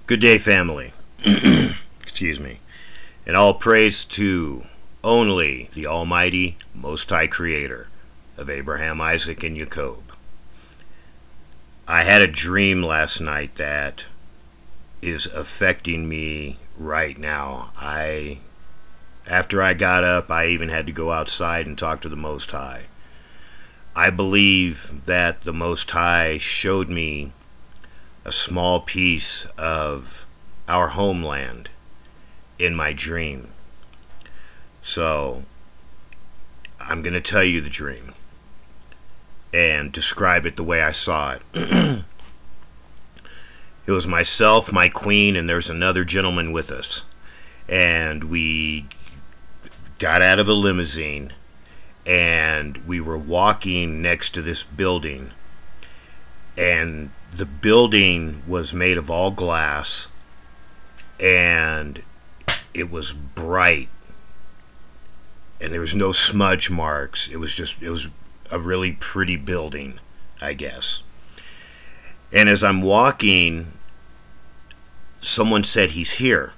Good day, family. Excuse me. And all praise to only the Almighty, Most High Creator of Abraham, Isaac, and Jacob. I had a dream last night that is affecting me right now. After I got up, I even had to go outside and talk to the Most High. I believe that the Most High showed me a small piece of our homeland in my dream. So I'm going to tell you the dream and describe it the way I saw it. It was myself, my queen, and there's another gentleman with us. And we got out of a limousine and we were walking next to this building. And the building was made of all glass, and it was bright, and there was no smudge marks. It was a really pretty building, I guess. And as I'm walking, someone said, "He's here."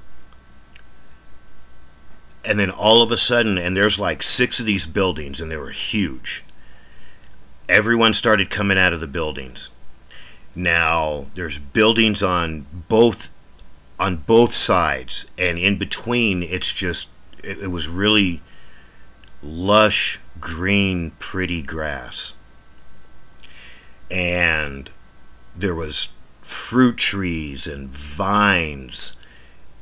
And then all of a sudden, and there's like 6 of these buildings, and they were huge. Everyone started coming out of the buildings. Now, there's buildings on both sides, and in between, it was really lush, green, pretty grass. And there was fruit trees and vines,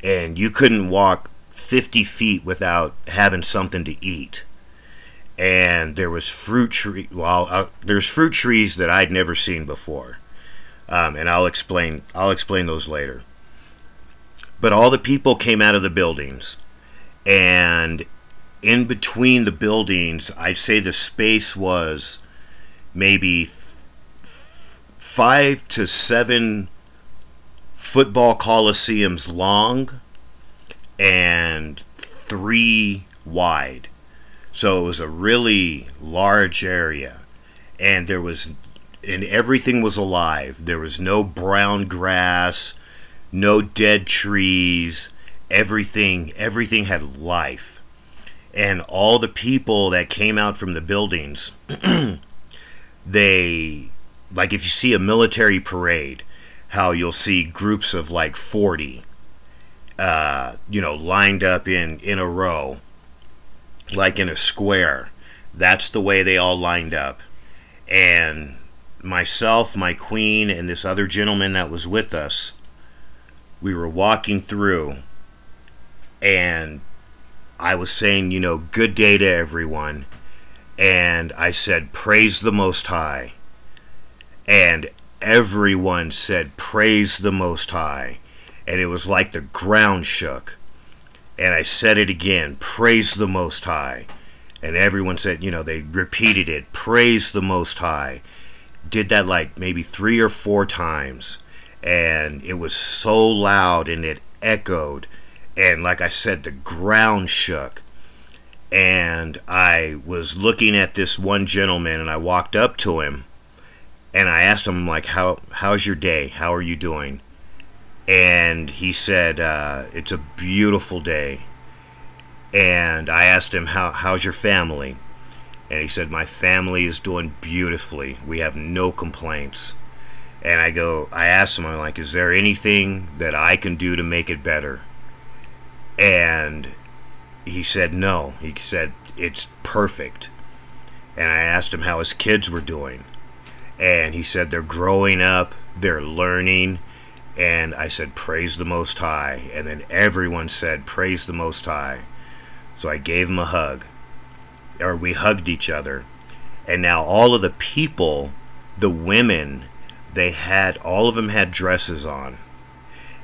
and you couldn't walk 50 feet without having something to eat. And there was there's fruit trees that I'd never seen before. And I'll explain those later. But all the people came out of the buildings, and in between the buildings, I'd say the space was maybe 5 to 7 football coliseums long and 3 wide. So it was a really large area, and everything was alive. There was no brown grass, no dead trees. Everything had life. And all the people that came out from the buildings, like if you see a military parade, how you'll see groups of like 40, lined up in a row, like in a square. That's the way they all lined up. And myself, my queen, and this other gentleman that was with us, we were walking through, and I was saying, good day to everyone, and I said, praise the Most High, and everyone said, praise the Most High, and it was like the ground shook. And I said it again, praise the Most High, and everyone said, they repeated it, praise the Most High. Did that like maybe 3 or 4 times, and it was so loud and it echoed, and like I said, the ground shook. And I was looking at this one gentleman, and I walked up to him and I asked him, like, how's your day, how are you doing? And he said, it's a beautiful day. And I asked him, how's your family? And he said, my family is doing beautifully. We have no complaints. And I asked him, I'm like, is there anything that I can do to make it better? And he said, no. He said, it's perfect. And I asked him how his kids were doing. And he said, they're growing up, they're learning. And I said, praise the Most High. And then everyone said, praise the Most High. So I gave him a hug. Or we hugged each other. And now all of the people, the women, all of them had dresses on.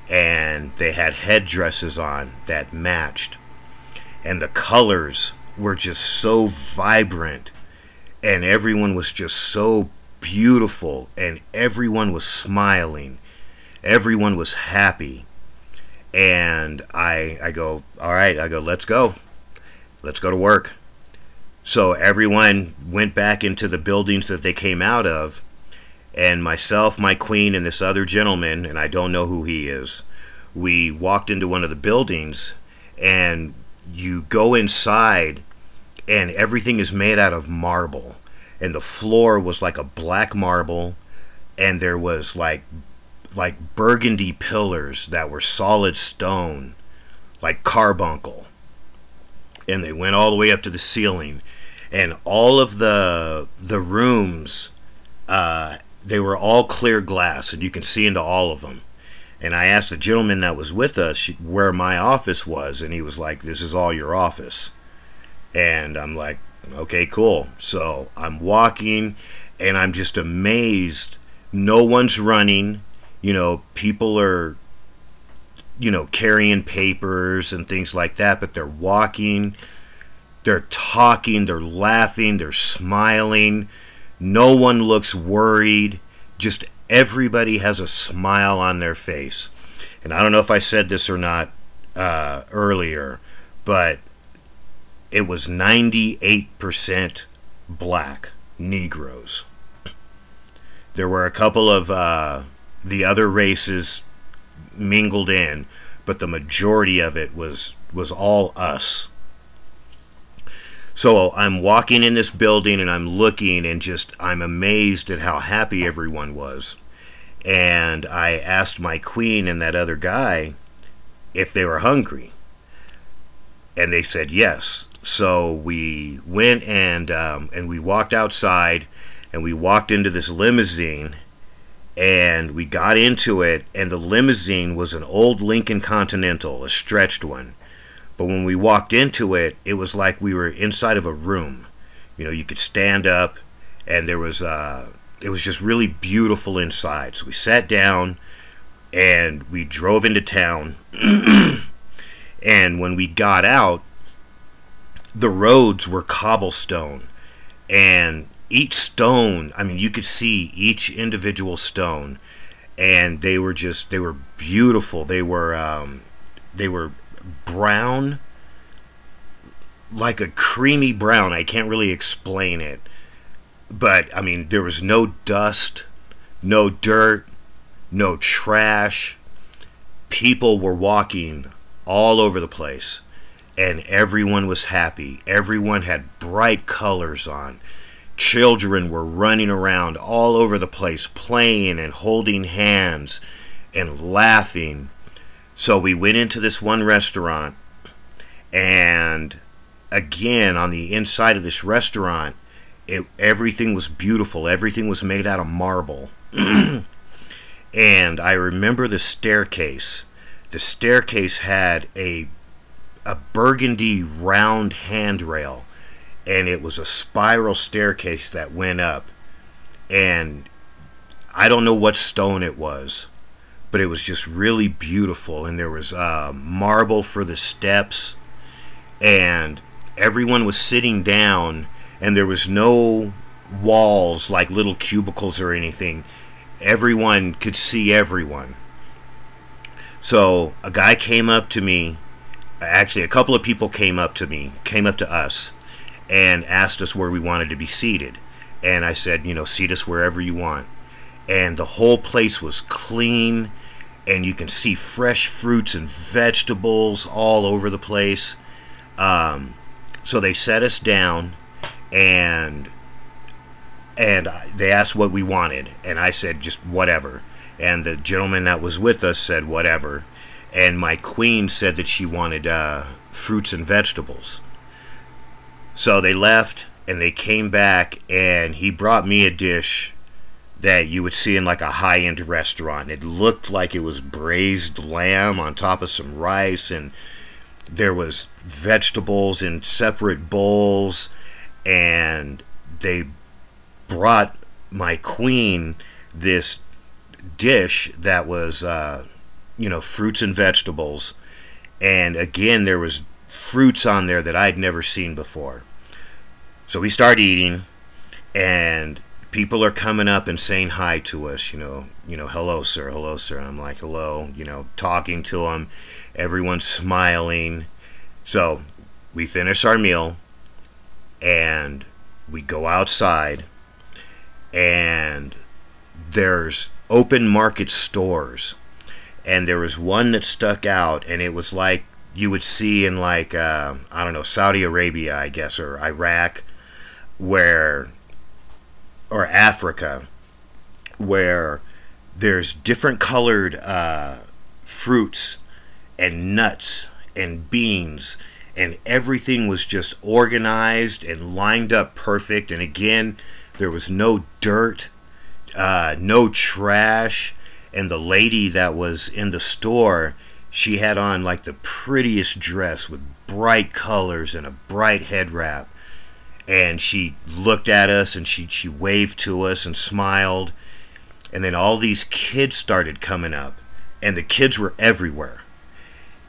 And they had headdresses on that matched. And the colors were just so vibrant. And everyone was just so beautiful. And everyone was smiling. Everyone was happy. And I go, all right, let's go. Let's go to work. So everyone went back into the buildings that they came out of, and myself, my queen, and this other gentleman, and I don't know who he is, we walked into one of the buildings, and you go inside, and everything is made out of marble, and the floor was like a black marble, and there was like burgundy pillars that were solid stone, like carbuncle, and they went all the way up to the ceiling, and all of the rooms, they were all clear glass, and you can see into all of them. And I asked the gentleman that was with us where my office was, and he was like, "This is all your office." And I'm like, "Okay, cool." So I'm walking, and I'm just amazed. No one's running. People are, carrying papers and things like that, but they're walking, they're talking, they're laughing, they're smiling. No one looks worried. Just everybody has a smile on their face. And I don't know if I said this or not earlier, but it was 98% black Negroes. There were a couple of the other races mingled in, but the majority of it was all us. So I'm walking in this building, and I'm looking, and I'm amazed at how happy everyone was. And I asked my queen and that other guy if they were hungry, and they said yes. So we went and we walked outside, and we walked into this limousine, and we got into it, and the limousine was an old Lincoln Continental, a stretched one. But when we walked into it, it was like we were inside of a room. You could stand up, and it was just really beautiful inside. So we sat down, and we drove into town. And when we got out, the roads were cobblestone, and each stone, you could see each individual stone, and they were beautiful. They were brown, like a creamy brown. I can't really explain it, but there was no dust, no dirt, no trash. People were walking all over the place, and everyone was happy. Everyone had bright colors on. Children were running around all over the place, playing and holding hands and laughing. So we went into this one restaurant, and again, on the inside of this restaurant, everything was beautiful. Everything was made out of marble. And I remember the staircase. The staircase had a burgundy round handrail, and it was a spiral staircase that went up. And I don't know what stone it was, but it was just really beautiful. And there was marble for the steps, and everyone was sitting down, and there was no walls like little cubicles or anything. Everyone could see everyone. So a guy came up to me. Actually, a couple of people came up to us, and asked us where we wanted to be seated. And I said, seat us wherever you want. And the whole place was clean, and you can see fresh fruits and vegetables all over the place. So they set us down, and they asked what we wanted, and I said just whatever. And the gentleman that was with us said whatever. And my queen said that she wanted fruits and vegetables. So they left, and they came back, and he brought me a dish that you would see in like a high-end restaurant. It looked like it was braised lamb on top of some rice, and there was vegetables in separate bowls, and they brought my queen this dish that was fruits and vegetables, and again there was fruits on there that I'd never seen before. So we start eating, and people are coming up and saying hi to us, hello sir, hello sir. And I'm like, hello, talking to them. Everyone's smiling. So we finish our meal, and we go outside, and there's open market stores, and there was one that stuck out, and it was like you would see in like I don't know, Saudi Arabia, I guess, or Iraq, where, or Africa, where there's different colored fruits and nuts and beans, and everything was just organized and lined up perfect. And again, there was no dirt, no trash. And the lady that was in the store, she had on like the prettiest dress with bright colors and a bright head wrap. And she looked at us, and she waved to us and smiled. And then all these kids started coming up, and the kids were everywhere.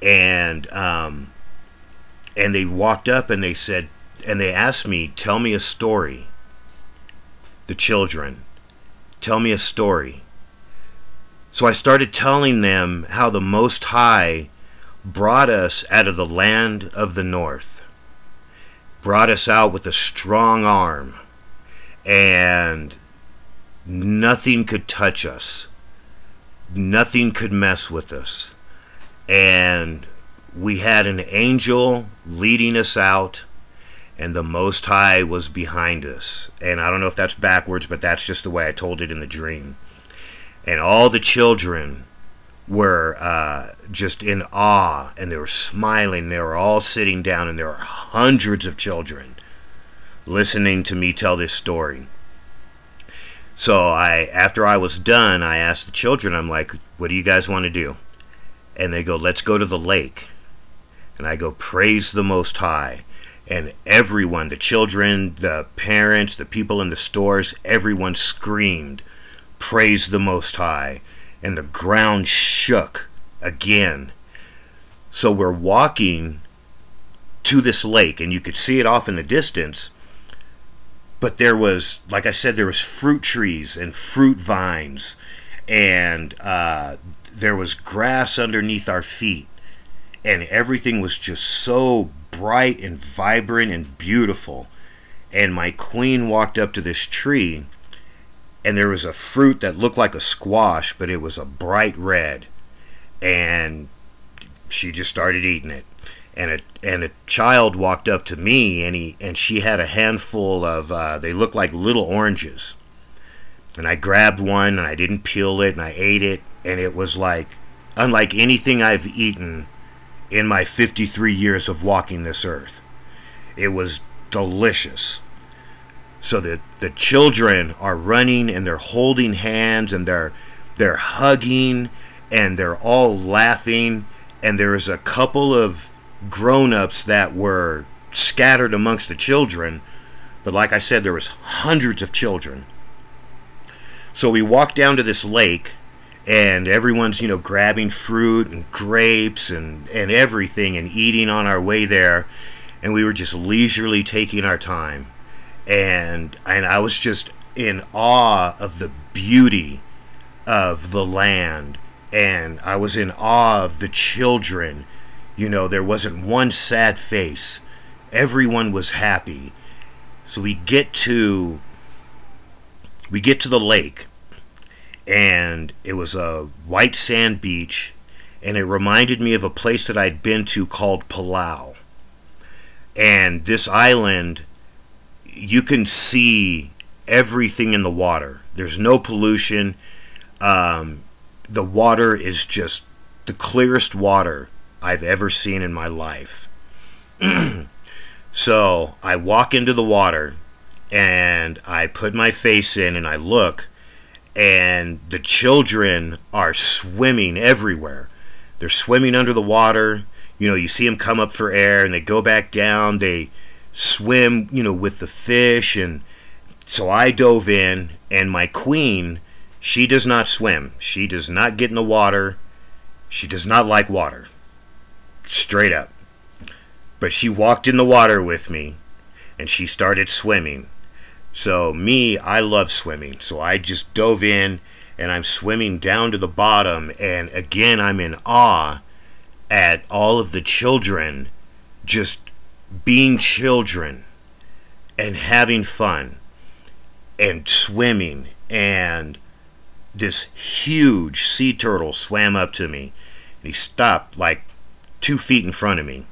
And they walked up, and they said, and they asked me, tell me a story. The children, tell me a story. So I started telling them how the Most High brought us out of the land of the north, brought us out with a strong arm, and nothing could touch us. Nothing could mess with us. And we had an angel leading us out, and the Most High was behind us. And I don't know if that's backwards, but that's just the way I told it in the dream. And all the children were just in awe, and they were smiling. They were all sitting down, and there were hundreds of children listening to me tell this story. So after I was done, I asked the children, I'm like, what do you guys want to do? And they go, let's go to the lake. And I go, praise the Most High. And everyone, the children, the parents, the people in the stores, everyone screamed, praise the Most High. And the ground shook again. So we're walking to this lake, and you could see it off in the distance. But there was, like I said, there was fruit trees and fruit vines, and there was grass underneath our feet, and everything was just so bright and vibrant and beautiful. And my queen walked up to this tree, and there was a fruit that looked like a squash, but it was a bright red, and she just started eating it. And a child walked up to me, and she had a handful of they looked like little oranges, and I grabbed one, and I didn't peel it, and I ate it, and it was like unlike anything I've eaten in my 53 years of walking this earth. It was delicious. So the children are running, and they're holding hands, and they're hugging, and they're all laughing, and there is a couple of grown-ups that were scattered amongst the children, but like I said, there was hundreds of children. So we walked down to this lake, and everyone's, grabbing fruit and grapes and everything and eating on our way there, and we were just leisurely taking our time, and I was just in awe of the beauty of the land, and I was in awe of the children. There wasn't one sad face. Everyone was happy. So we get to the lake, and it was a white sand beach, and it reminded me of a place that I'd been to called Palau. And this island, you can see everything in the water. There's no pollution. The water is just the clearest water I've ever seen in my life. So I walk into the water, and I put my face in, and I look, and the children are swimming everywhere. They're swimming under the water. You see them come up for air, and they go back down. They swim, with the fish. And so I dove in, and my queen, she does not swim. She does not get in the water. She does not like water. Straight up. But she walked in the water with me, and she started swimming. So me, I love swimming. So I just dove in, and I'm swimming down to the bottom, and again I'm in awe at all of the children just being children and having fun and swimming. And this huge sea turtle swam up to me, and he stopped like 2 feet in front of me.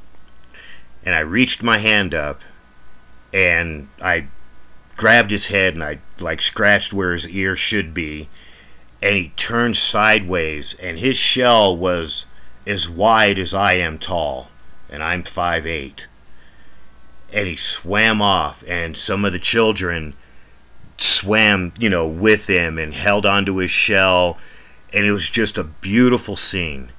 And I reached my hand up, and I grabbed his head, and I like scratched where his ear should be, and he turned sideways, and his shell was as wide as I am tall, and I'm 5'8". And he swam off, and some of the children swam, with him and held onto his shell, and it was just a beautiful scene.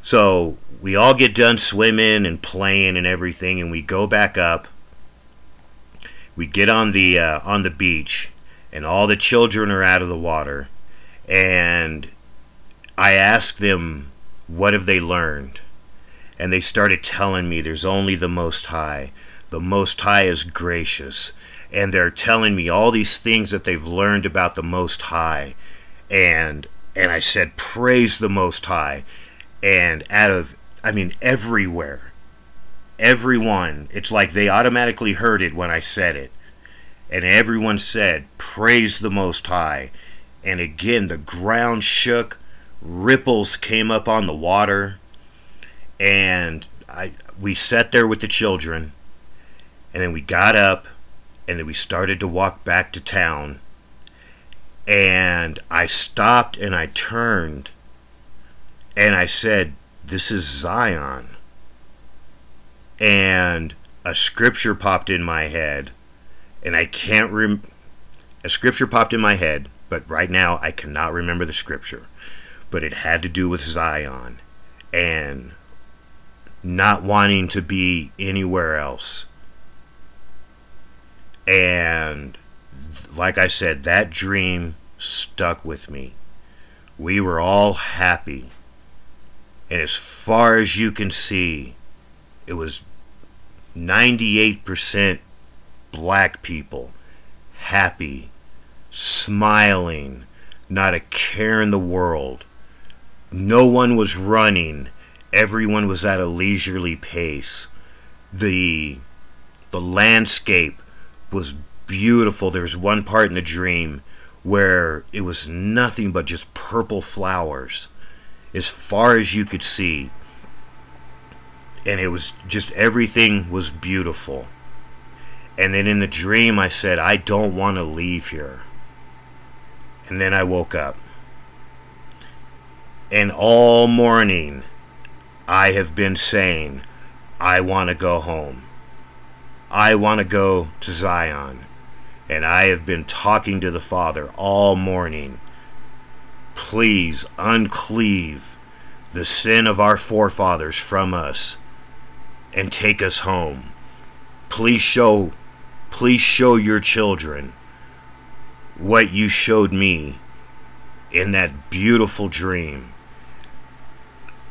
So we all get done swimming and playing and everything, and we go back up. We get on the beach, and all the children are out of the water, and I asked them, what have they learned? And they started telling me there's only the Most High. The Most High is gracious. And they're telling me all these things that they've learned about the Most High. And I said, praise the Most High. And everywhere, everyone, it's like they automatically heard it when I said it. And everyone said, praise the Most High. And again, the ground shook. Ripples came up on the water. And we sat there with the children. And then we got up, and then we started to walk back to town. And I stopped, and I turned, and I said, this is Zion. And a scripture popped in my head, and I can't a scripture popped in my head, but right now I cannot remember the scripture. But it had to do with Zion, and not wanting to be anywhere else. And like I said, that dream stuck with me. We were all happy. And as far as you can see, it was 98% black people, happy, smiling, not a care in the world. No one was running. Everyone was at a leisurely pace. The landscape was beautiful. There's one part in the dream where it was nothing but just purple flowers as far as you could see, and it was just, everything was beautiful. And then in the dream I said, I don't want to leave here. And then I woke up, and all morning I have been saying, I want to go home. I want to go to Zion. And I have been talking to the Father all morning. Please uncleave the sin of our forefathers from us and take us home. Please show your children what you showed me in that beautiful dream.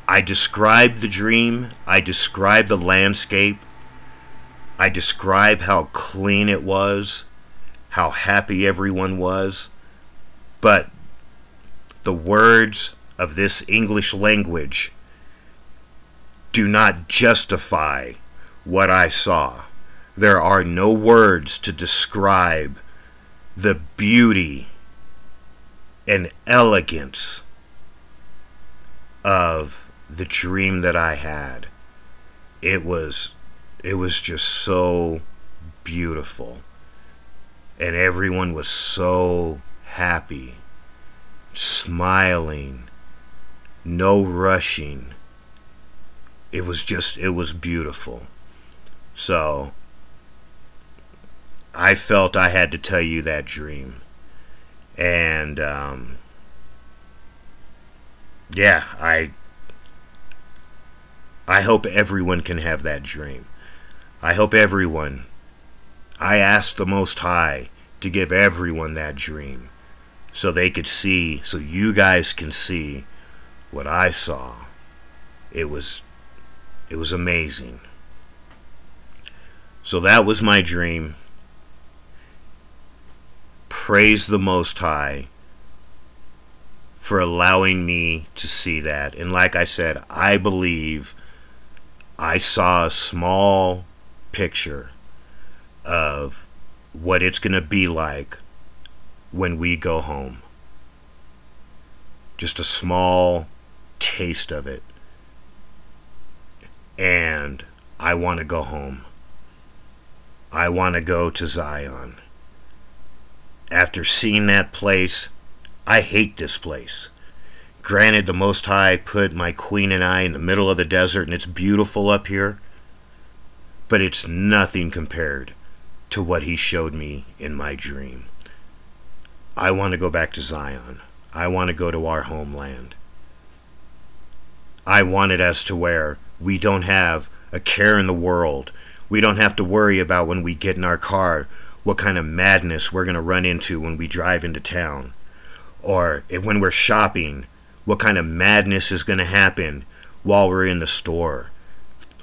I described the dream. I described the landscape. I describe how clean it was, how happy everyone was, but the words of this English language do not justify what I saw. There are no words to describe the beauty and elegance of the dream that I had. It was just so beautiful, and everyone was so happy, smiling, no rushing. It was beautiful. So I felt I had to tell you that dream. And yeah, I hope everyone can have that dream. I hope everyone, I asked the Most High to give everyone that dream so they could see, so you guys can see what I saw. It was amazing. So that was my dream. Praise the Most High for allowing me to see that. And like I said, I believe I saw a small picture of what it's going to be like when we go home. just a small taste of it. And I want to go home. I want to go to Zion. After seeing that place, I hate this place. Granted, the Most High put my queen and I in the middle of the desert, and it's beautiful up here, but it's nothing compared to what he showed me in my dream. I want to go back to Zion. I want to go to our homeland. I want it as to where we don't have a care in the world. We don't have to worry about when we get in our car what kind of madness we're going to run into when we drive into town. Or when we're shopping, what kind of madness is going to happen while we're in the store.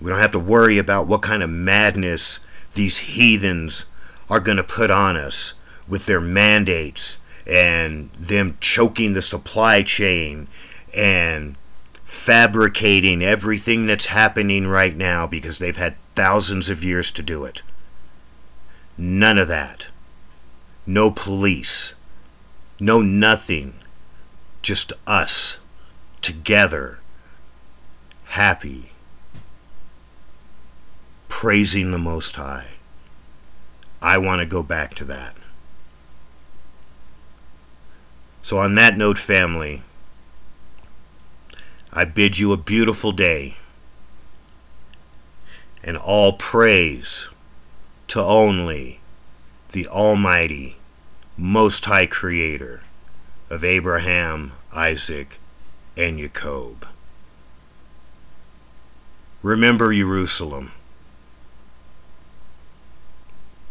We don't have to worry about what kind of madness these heathens are going to put on us with their mandates and them choking the supply chain and fabricating everything that's happening right now because they've had thousands of years to do it. None of that. No police. No nothing. Just us. Together. Happy. Praising the Most High. I want to go back to that. So on that note, family, I bid you a beautiful day, and all praise to only the Almighty, Most High Creator of Abraham, Isaac, and Jacob. Remember Jerusalem.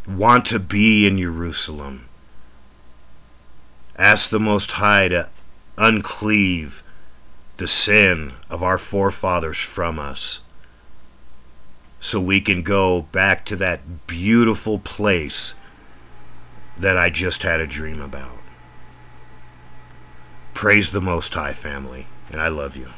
Want to be in Jerusalem. Ask the Most High to uncleave the sin of our forefathers from us, so we can go back to that beautiful place that I just had a dream about. Praise the Most High, family, and I love you.